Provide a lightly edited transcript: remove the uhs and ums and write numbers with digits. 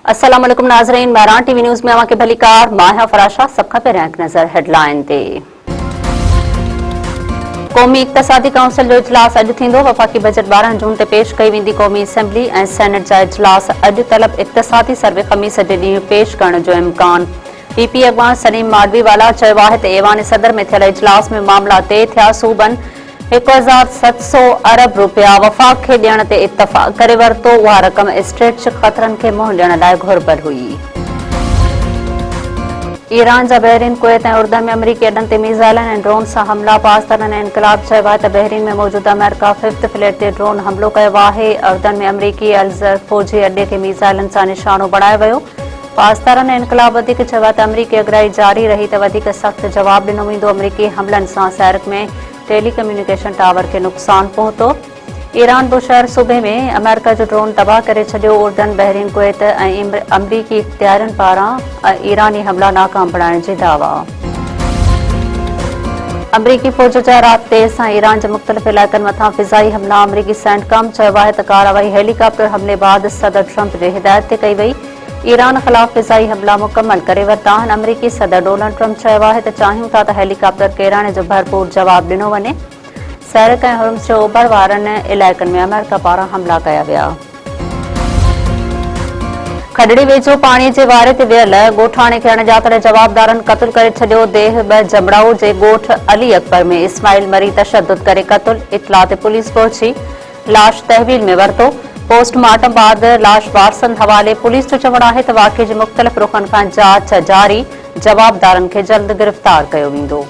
अस्सलाम वालेकुम नाज़रीन, महरान टीवी न्यूज़ में अवांखे भलीकार माहिया फराशा सब खां पहिरियां हिकु नज़र हेडलाइन ते। क़ौमी इक़्तिसादी काउंसिल जो इजलास अॼु थींदो। वफ़ाक़ी बजट 12 जून ते पेश कई वेंदी। क़ौमी असेंबली ऐं सेनेट जा इजलास अॼु। तलब इक़्तिसादी सर्वे ख़मीस जे ॾींहुं पेश करण जो इम्कान। पीपी अॻवान सलीम माडवीवाला चयो आहे त ऐवान सदर में थियल इजलास में मामला तइ थिया। सूबनि 1700 अरब रुपया वफ़ाक़ खे ॾियण ते इतफ़ाक़ करे वरितो। उहा रक़म स्ट्रेच ख़तरनि खे मुंहुं ॾियण लाइ घुर्बल हुई। ईरान जा बहरीन, कुवैत ऐं उर्दन में अमरीकी अॾनि ते मीज़ाइलनि ऐं ड्रोन सां हमला। पाकिस्तान ऐं इनक़लाब चयो आहे त बहरीन में मौजूदा अमेरिका 5th फ्लैट ते ड्रोन हमलो कयो आहे। उर्दन में अमरीकी अलज़र फ़ौजी अॾे खे मीज़ाइलनि सां निशानो बणायो वियो। पाकिस्तान ऐं इनक़लाब वधीक चयो आहे त अमरीकी अगराई जारी रही त वधीक सख़्त जवाब ॾिनो वेंदो। अमरीकी हमलनि सां सैरक में टेलीकम्युनिकेशन टावर खे नुक़सान पहुतो। ईरान बुशहर सूबे में अमेरिका जो ड्रोन तबाह करे छॾियो। उर्दन, बहरीन, कुवैत ऐं अमरीकी इख़्तियारनि पारां ईरानी हमला नाकाम बणाइण जी दावा। अमरीकी फ़ौज जा राति देर सां ईरान जे मुख़्तलिफ़ इलाइक़नि मथां फ़िज़ाई हमला। अमरीकी सेंटकॉम चयो आहे त कार्रवाई हेलीकॉप्टर हमले बैदि सदर ट्रंप जे हिदायत ते कई वई। ईरान ख़िलाफ़ फ़िज़ाई हमला मुकमल करे वरिता आहिनि। अमरीकी सदर डोनाल्ड ट्रंप चयो आहे त चाहियूं था त हेलीकॉप्टर किराणे जो भरपूर जवाब ॾिनो वञे। सैरक ऐं हुर्मुज़ जे ओभर वारनि इलाइक़नि में अमेरिका पारां हमला कया विया। खडड़ी वेझो पाणीअ जे वारे ते वियल ॻोठाणे खे अणॼातल जवाबदारनि क़त्ल करे छॾियो। देह 2 जमड़ाऊ जे ॻोठ अली अकबर में इस्माइल मरी तशद्दुद करे क़त्ल। इतला ते पुलिस पहुची लाश तहवील में वरितो। पोस्टमार्टम बाद लाश वारसनि हवाले। पुलिस जो चवणु आहे त वाक़िए जे मुख़्तलिफ़ रुख़नि खां जांच जारी। जवाबदारनि खे जल्द गिरफ़्तार कयो वेंदो।